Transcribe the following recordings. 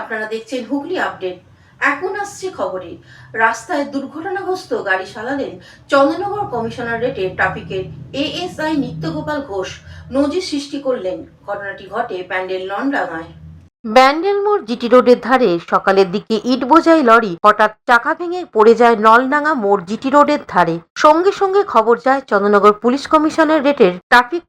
আপনারা দেখছেন হুগলি আপডেট। এখন আসছে খবরে, রাস্তায় দুর্ঘটনাগ্রস্ত গাড়ি চালালেন চন্দননগর কমিশনারেটের ট্রাফিকের এএসআই নিত্যগোপাল ঘোষ, নজির সৃষ্টি করলেন। ঘটনাটি ঘটে প্যান্ডেল নলডাঙ্গায়। ব্যান্ডেল মোড় জিটি রোডের ধারে সকালের দিকে ইট বোঝাই লরি হঠাৎ চাকা ভেঙে পড়ে যায় নলডাঙ্গা মোড় জিটি রোডের ধারে। সঙ্গে সঙ্গে খবর যায় চন্দননগর পুলিশ কমিশনারেটের ট্রাফিক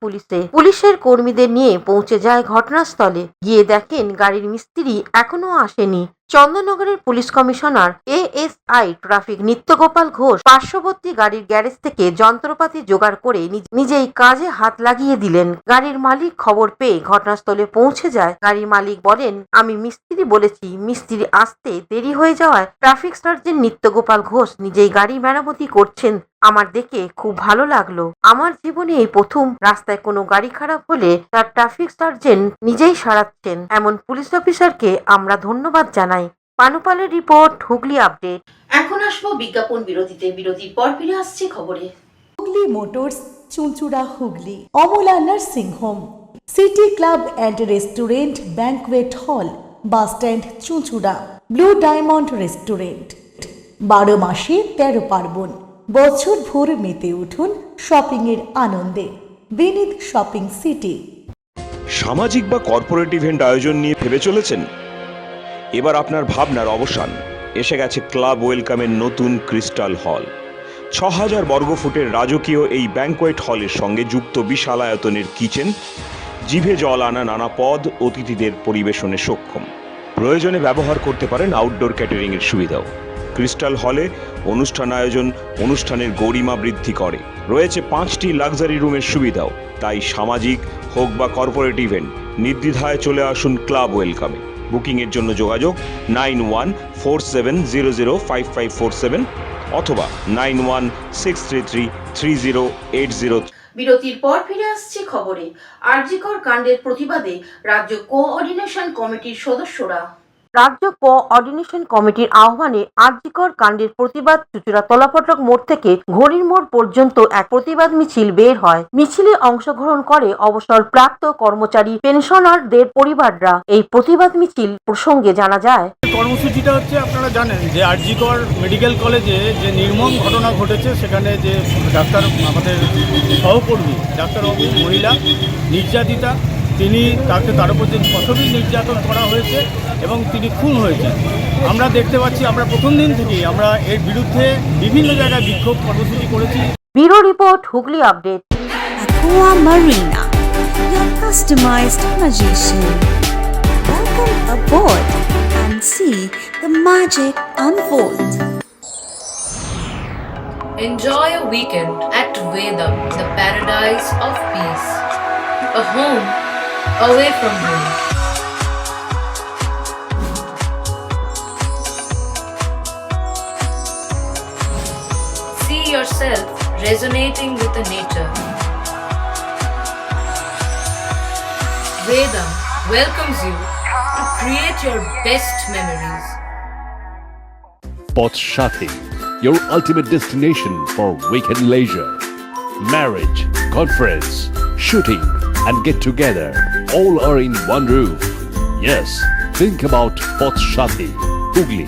পুলিশের কর্মীদের নিয়ে পৌঁছে যায় ঘটনাস্থলে। গিয়ে দেখেন গাড়ির মিস্ত্রি এখনো আসেনি। চন্দননগরের police commissioner ASI traffic Nityagopal Ghosh পার্শ্ববর্তী গাড়ির গ্যারেজ থেকে যন্ত্রপাতি জোগাড় করে নিজেই কাজে হাত লাগিয়ে দিলেন। গাড়ির মালিক খবর পেয়ে ঘটনাস্থলে পৌঁছে যায়। গাড়ির মালিক বলেন, আমি মিস্ত্রি বলেছি, মিস্ত্রি আসতে দেরি হয়ে যাওয়ায় ট্রাফিক সার্জেন্ট নিত্যগোপাল ঘোষ নিজেই গাড়ি মেরামতি করছেন। আমার দেখে খুব ভালো লাগলো। আমার জীবনে এই প্রথম রাস্তায় কোনো গাড়ি খারাপ হলে তার ট্রাফিক সার্জেন্ট নিজেই সারাচ্ছেন। এমন পুলিশ অফিসারকে আমরা ধন্যবাদ জানাই। পানুপালের রিপোর্ট, হুগলি আপডেট। এখন আসবো বিজ্ঞাপন বিরতিতে। বিরতির পর ফিরে আসছে খবরে। Hooghly motors, Chuchura, Hooghly. Amala nursing home, city club and restaurant, banquet hall, bus stand, Chuchura. Blue diamond restaurant. 12 মাসে 13 পার্বণ, বছর ভোর মেতে উঠুন শপিং এর আনন্দে। বিনিদ শপিং সিটি। সামাজিক বা কর্পোরেট ইভেন্ট আয়োজন নিয়ে ভেবে চলেছেন? এবার আপনার ভাবনার অবসান। এসে গেছে ক্লাব ওয়েলকামের নতুন ক্রিস্টাল হল। 6000 বর্গফুটের রাজকীয় এই ব্যাংকোয়েট হলের সঙ্গে যুক্ত বিশাল আয়তনের কিচেন, জিভে জল আনা নানা পদ অতিথিদের পরিবেশনে সক্ষম। প্রয়োজনে ব্যবহার করতে পারেন আউটডোর ক্যাটারিং এর সুবিধাও। ক্রিস্টাল হলে অনুষ্ঠান আয়োজন অনুষ্ঠানের গরিমা বৃদ্ধি করে। রয়েছে 5টি লাক্সারি রুমের সুবিধাও। তাই সামাজিক হোক বা কর্পোরেট ইভেন্ট, নির্দ্বিধায় চলে আসুন ক্লাব ওয়েলকামে। বুকিং এর জন্য যোগাযোগ 9147005547 অথবা 9163333080। বিরতির পর ফিরে আসছে খবরে। আরজিকর কাণ্ডের প্রতিবাদে রাজ্য কোঅর্ডিনেশন কমিটির সদস্যরা। রাজ্য কোঅর্ডিনেশন কমিটির আহ্বানে আরজিকর কাণ্ডের প্রতিবাদ চুঁচুড়া তলাফটক মোড় থেকে ঘড়ির মোড় পর্যন্ত এক প্রতিবাদ মিছিল বের হয়। মিছিলে অংশগ্রহণ করে অবসরপ্রাপ্ত কর্মচারী পেনশনারদের পরিবাররা। এই প্রতিবাদ মিছিল প্রসঙ্গে জানা যায়, কর্মসূচিটা হচ্ছে, আপনারা জানেন যে আরজিকর মেডিকেল কলেজে যে নির্মম ঘটনা ঘটেছে, সেখানে যে ডাক্তার, আমাদের সহকর্মী ডাক্তারবাবু, মহিলা নির্যাতিতা, তার উপর যে কঠোরই নির্যাতন করা হয়েছে এবং তিনি খুন হয়েছে। আমরা দেখতে পাচ্ছি, আমরা প্রথম দিন থেকেই আমরা এর বিরুদ্ধে বিভিন্ন জায়গায় বিক্ষোভ কর্মসূচি করেছি। Bureau report, Hooghly update. Aqua Marina, your customized magician. Welcome aboard and see the magic unfold. Enjoy a weekend at Vedam, the paradise of peace. A home away from home. See yourself resonating with the nature. Vedam welcomes you to create your best memories. Poth Shathi, your ultimate destination for weekend leisure. Marriage, conference, shooting and get together, all are in one roof. Yes, think about Poth Shathi, Hugli.